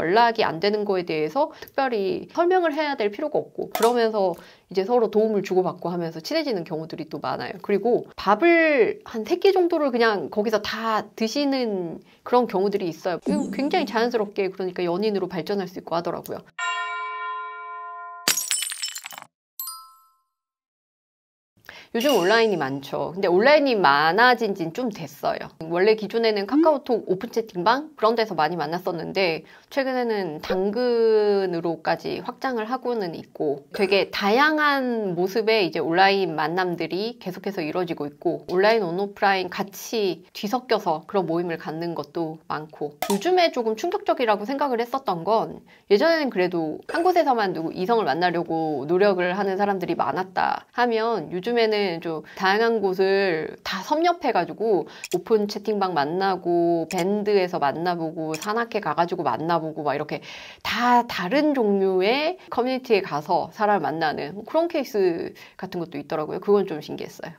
연락이 안 되는 거에 대해서 특별히 설명을 해야 될 필요가 없고, 그러면서 이제 서로 도움을 주고받고 하면서 친해지는 경우들이 또 많아요. 그리고 밥을 한 3끼 정도를 그냥 거기서 다 드시는 그런 경우들이 있어요. 굉장히 자연스럽게 그러니까 연인으로 발전할 수 있고 하더라고요. 요즘 온라인이 많죠. 근데 온라인이 많아진 지는 좀 됐어요. 원래 기존에는 카카오톡 오픈 채팅방 그런 데서 많이 만났었는데 최근에는 당근으로까지 확장을 하고는 있고, 되게 다양한 모습의 이제 온라인 만남들이 계속해서 이루어지고 있고, 온라인 온오프라인 같이 뒤섞여서 그런 모임을 갖는 것도 많고, 요즘에 조금 충격적이라고 생각을 했었던 건, 예전에는 그래도 한 곳에서만 누구 이성을 만나려고 노력을 하는 사람들이 많았다 하면, 요즘에는 좀 다양한 곳을 다 섭렵해가지고 오픈 채팅방 만나고 밴드에서 만나보고 산악회 가가지고 만나보고 막 이렇게 다 다른 종류의 커뮤니티에 가서 사람을 만나는 그런 케이스 같은 것도 있더라고요. 그건 좀 신기했어요.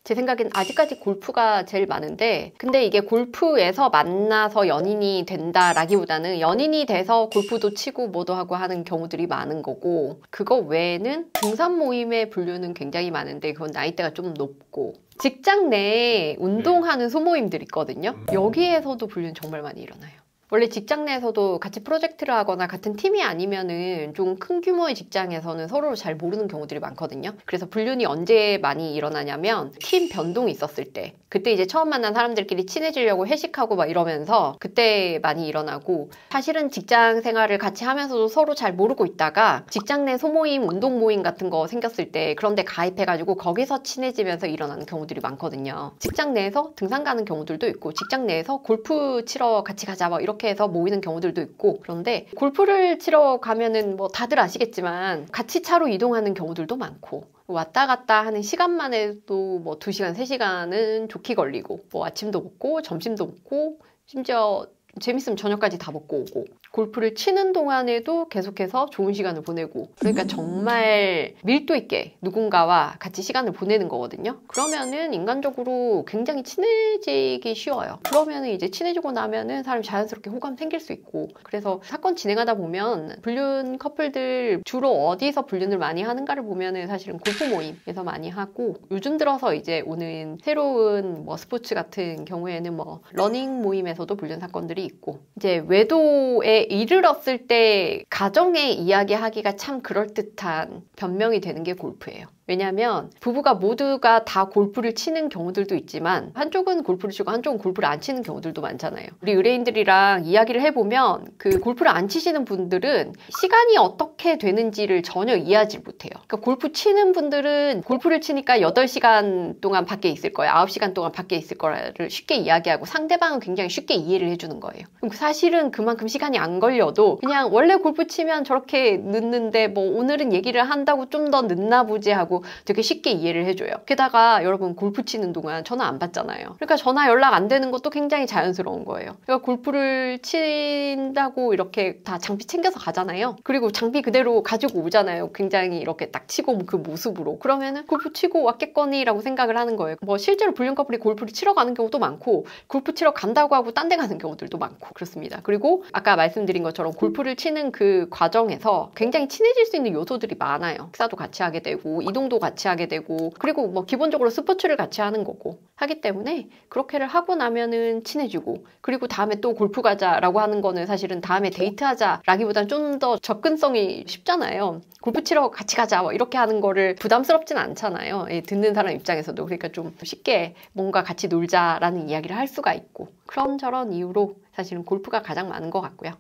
제 생각엔 아직까지 골프가 제일 많은데, 근데 이게 골프에서 만나서 연인이 된다라기보다는 연인이 돼서 골프도 치고 뭐도 하고 하는 경우들이 많은 거고, 그거 외에는 등산 모임의 분류는 굉장히 많은데 그건 나이대가 좀 높고, 직장 내에 운동하는 소모임들 있거든요. 여기에서도 분류는 정말 많이 일어나요. 원래 직장 내에서도 같이 프로젝트를 하거나 같은 팀이 아니면은 좀 큰 규모의 직장에서는 서로를 잘 모르는 경우들이 많거든요. 그래서 불륜이 언제 많이 일어나냐면 팀 변동이 있었을 때, 그때 이제 처음 만난 사람들끼리 친해지려고 회식하고 막 이러면서 그때 많이 일어나고, 사실은 직장 생활을 같이 하면서도 서로 잘 모르고 있다가 직장 내 소모임, 운동 모임 같은 거 생겼을 때 그런데 가입해가지고 거기서 친해지면서 일어나는 경우들이 많거든요. 직장 내에서 등산 가는 경우들도 있고, 직장 내에서 골프 치러 같이 가자 막 이렇게 해서 모이는 경우들도 있고, 그런데 골프를 치러 가면은 뭐 다들 아시겠지만 같이 차로 이동하는 경우들도 많고, 왔다 갔다 하는 시간만 해도 뭐 2시간, 3시간은 좋게 걸리고, 뭐 아침도 먹고 점심도 먹고 심지어 재밌으면 저녁까지 다 먹고 오고, 골프를 치는 동안에도 계속해서 좋은 시간을 보내고, 그러니까 정말 밀도 있게 누군가와 같이 시간을 보내는 거거든요. 그러면은 인간적으로 굉장히 친해지기 쉬워요. 그러면은 이제 친해지고 나면은 사람이 자연스럽게 호감 생길 수 있고, 그래서 사건 진행하다 보면 불륜 커플들 주로 어디서 불륜을 많이 하는가를 보면은 사실은 골프 모임에서 많이 하고, 요즘 들어서 이제 오는 새로운 뭐 스포츠 같은 경우에는 뭐 러닝 모임에서도 불륜 사건들이 있고, 이제 외도에 이르렀을 때 가정의 이야기하기가 참 그럴듯한 변명이 되는 게 골프예요. 왜냐하면 부부가 모두가 다 골프를 치는 경우들도 있지만 한쪽은 골프를 치고 한쪽은 골프를 안 치는 경우들도 많잖아요. 우리 의뢰인들이랑 이야기를 해보면 그 골프를 안 치시는 분들은 시간이 어떻게 되는지를 전혀 이해하지 못해요. 그러니까 골프 치는 분들은 골프를 치니까 8시간 동안 밖에 있을 거야, 9시간 동안 밖에 있을 거를 쉽게 이야기하고, 상대방은 굉장히 쉽게 이해를 해주는 거예요. 그럼 사실은 그만큼 시간이 안 걸려도 그냥 원래 골프 치면 저렇게 늦는데 뭐 오늘은 얘기를 한다고 좀 더 늦나 보지 하고 되게 쉽게 이해를 해줘요. 게다가 여러분 골프 치는 동안 전화 안 받잖아요. 그러니까 전화 연락 안 되는 것도 굉장히 자연스러운 거예요. 그러니까 골프를 친다고 이렇게 다 장비 챙겨서 가잖아요. 그리고 장비 그대로 가지고 오잖아요. 굉장히 이렇게 딱 치고 그 모습으로. 그러면은 골프 치고 왔겠거니 라고 생각을 하는 거예요. 뭐 실제로 불륜 커플이 골프를 치러 가는 경우도 많고, 골프 치러 간다고 하고 딴 데 가는 경우들도 많고 그렇습니다. 그리고 아까 말씀드린 것처럼 골프를 치는 그 과정에서 굉장히 친해질 수 있는 요소들이 많아요. 식사도 같이 하게 되고, 이동도 같이 하게 되고, 그리고 뭐 기본적으로 스포츠를 같이 하는 거고 하기 때문에 그렇게를 하고 나면은 친해지고, 그리고 다음에 또 골프 가자라고 하는 거는 사실은 다음에 데이트하자 라기보다는 좀 더 접근성이 쉽잖아요. 골프 치러 같이 가자 뭐 이렇게 하는 거를 부담스럽진 않잖아요. 듣는 사람 입장에서도. 그러니까 좀 쉽게 뭔가 같이 놀자라는 이야기를 할 수가 있고, 그런저런 이유로 사실은 골프가 가장 많은 것 같고요.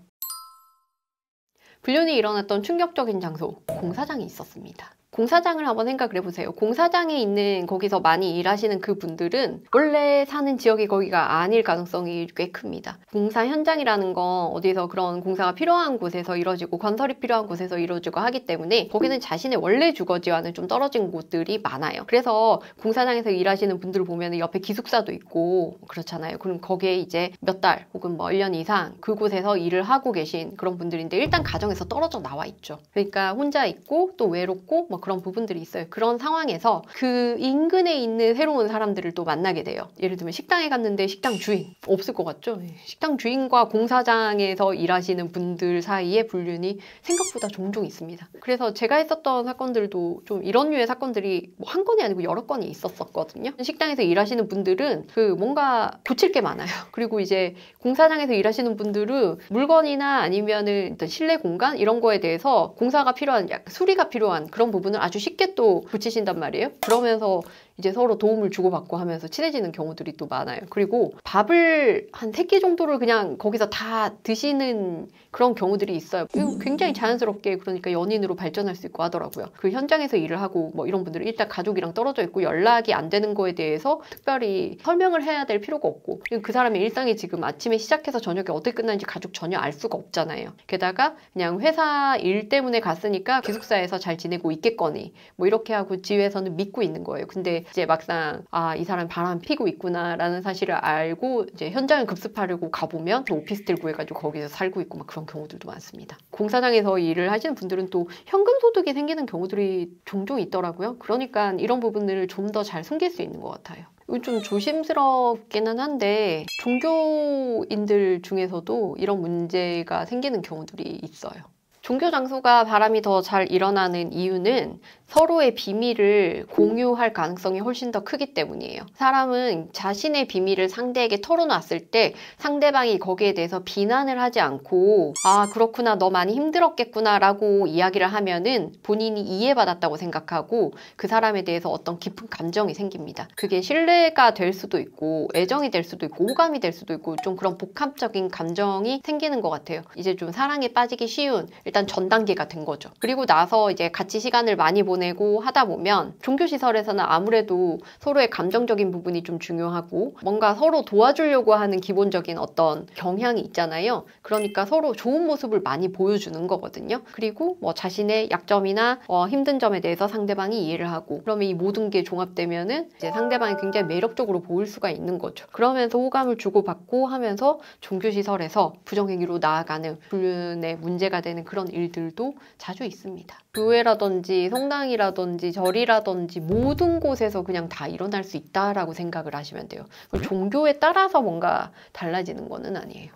불륜이 일어났던 충격적인 장소, 공사장이 있었습니다. 공사장을 한번 생각을 해보세요. 공사장에 있는, 거기서 많이 일하시는 그 분들은 원래 사는 지역이 거기가 아닐 가능성이 꽤 큽니다. 공사 현장이라는 건 어디서 그런 공사가 필요한 곳에서 이루어지고 건설이 필요한 곳에서 이루어지고 하기 때문에 거기는 자신의 원래 주거지와는 좀 떨어진 곳들이 많아요. 그래서 공사장에서 일하시는 분들을 보면 옆에 기숙사도 있고 그렇잖아요. 그럼 거기에 이제 몇 달 혹은 뭐 1년 이상 그곳에서 일을 하고 계신 그런 분들인데, 일단 가정에서 떨어져 나와 있죠. 그러니까 혼자 있고 또 외롭고 뭐 뭐 그런 부분들이 있어요. 그런 상황에서 그 인근에 있는 새로운 사람들을 또 만나게 돼요. 예를 들면 식당에 갔는데 식당 주인 없을 것 같죠? 식당 주인과 공사장에서 일하시는 분들 사이에 불륜이 생각보다 종종 있습니다. 그래서 제가 했었던 사건들도 좀 이런 류의 사건들이 뭐 한 건이 아니고 여러 건이 있었거든요. 식당에서 일하시는 분들은 그 뭔가 고칠 게 많아요. 그리고 이제 공사장에서 일하시는 분들은 물건이나 아니면은 일단 실내 공간 이런 거에 대해서 공사가 필요한 수리가 필요한 그런 부분을 아주 쉽게 또 고치신단 말이에요. 그러면서 이제 서로 도움을 주고받고 하면서 친해지는 경우들이 또 많아요. 그리고 밥을 한 3끼 정도를 그냥 거기서 다 드시는 그런 경우들이 있어요. 굉장히 자연스럽게 그러니까 연인으로 발전할 수 있고 하더라고요. 그 현장에서 일을 하고 뭐 이런 분들은 일단 가족이랑 떨어져 있고 연락이 안 되는 거에 대해서 특별히 설명을 해야 될 필요가 없고 그 사람의 일상이 지금 아침에 시작해서 저녁에 어떻게 끝나는지 가족 전혀 알 수가 없잖아요. 게다가 그냥 회사 일 때문에 갔으니까 기숙사에서 잘 지내고 있겠거니 뭐 이렇게 하고 지회에서는 믿고 있는 거예요. 근데 이제 막상 이 사람 바람 피고 있구나라는 사실을 알고 이제 현장을 급습하려고 가보면 오피스텔 구해가지고 거기서 살고 있고 막 그런 경우들도 많습니다. 공사장에서 일을 하시는 분들은 또 현금 소득이 생기는 경우들이 종종 있더라고요. 그러니까 이런 부분들을 좀 더 잘 숨길 수 있는 것 같아요. 좀 조심스럽기는 한데 종교인들 중에서도 이런 문제가 생기는 경우들이 있어요. 종교 장소가 바람이 더 잘 일어나는 이유는 서로의 비밀을 공유할 가능성이 훨씬 더 크기 때문이에요. 사람은 자신의 비밀을 상대에게 털어놨을 때 상대방이 거기에 대해서 비난을 하지 않고 그렇구나 너 많이 힘들었겠구나 라고 이야기를 하면은 본인이 이해받았다고 생각하고 그 사람에 대해서 어떤 깊은 감정이 생깁니다. 그게 신뢰가 될 수도 있고 애정이 될 수도 있고 호감이 될 수도 있고 좀 그런 복합적인 감정이 생기는 것 같아요. 이제 좀 사랑에 빠지기 쉬운 일단 전 단계가 된 거죠. 그리고 나서 이제 같이 시간을 많이 보내고 하다 보면 종교시설에서는 아무래도 서로의 감정적인 부분이 좀 중요하고 뭔가 서로 도와주려고 하는 기본적인 어떤 경향이 있잖아요. 그러니까 서로 좋은 모습을 많이 보여주는 거거든요. 그리고 뭐 자신의 약점이나 힘든 점에 대해서 상대방이 이해를 하고 그러면 이 모든 게 종합되면은 이제 상대방이 굉장히 매력적으로 보일 수가 있는 거죠. 그러면서 호감을 주고받고 하면서 종교시설에서 부정행위로 나아가는 불륜의 문제가 되는 그런 일들도 자주 있습니다. 교회라든지 성당이라든지 절이라든지 모든 곳에서 그냥 다 일어날 수 있다라고 생각을 하시면 돼요. 종교에 따라서 뭔가 달라지는 거는 아니에요.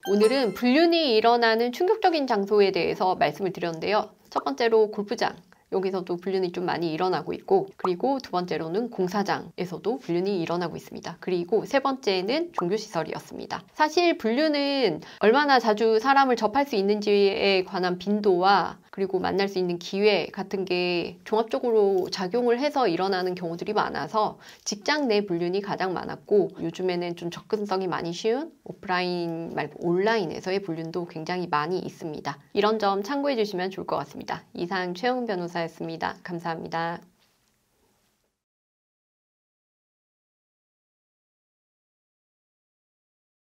오늘은 불륜이 일어나는 충격적인 장소에 대해서 말씀을 드렸는데요. 첫 번째로 골프장. 여기서도 불륜이 좀 많이 일어나고 있고 그리고 두 번째로는 공사장에서도 불륜이 일어나고 있습니다. 그리고 세 번째는 종교시설이었습니다. 사실 불륜은 얼마나 자주 사람을 접할 수 있는지에 관한 빈도와 그리고 만날 수 있는 기회 같은 게 종합적으로 작용을 해서 일어나는 경우들이 많아서 직장 내 불륜이 가장 많았고 요즘에는 좀 접근성이 많이 쉬운 오프라인 말고 온라인에서의 불륜도 굉장히 많이 있습니다. 이런 점 참고해 주시면 좋을 것 같습니다. 이상 최영 변호사였습니다. 감사합니다.